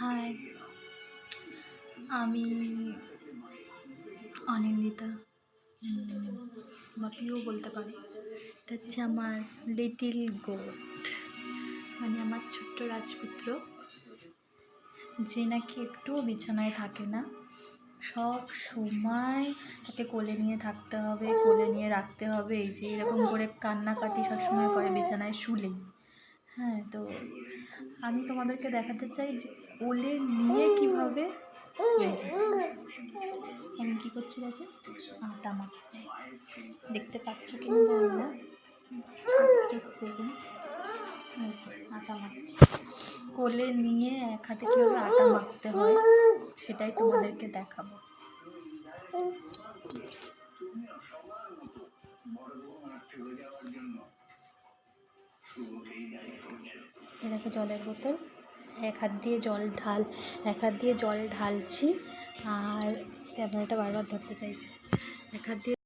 High, আমি অনিন্দিতা বা পিও বলতে পারি। এটা হচ্ছে আমার লিটিল গোট, মানে আমার ছোট্ট রাজপুত্র, যে নাকি একটুও বিছানায় থাকে না। সব সময় তাকে কোলে নিয়ে থাকতে হবে, কোলে নিয়ে রাখতে হবে। এই যে এরকম করে কান্নাকাটি সবসময় করে বিছানায় শুলেই। হ্যাঁ, তো আমি তোমাদেরকে দেখাতে চাই যে কোলে নিয়ে কিভাবে হয়েছে। এখন কী করছি দেখো, আটা মাখছি। দেখতে পাচ্ছ কিনা জানি না, জাস্ট সেকেন্ড। আটা মাখছি। কোলে নিয়ে এক হাতে কীভাবে আটা মাখতে হয় সেটাই তোমাদেরকে দেখাবো। এ দেখো জলের বোতল, এক হাত দিয়ে জল ঢালছি, আর ক্যামেরাটা বারবার ধরতে চাইছে। এক হাত দিয়ে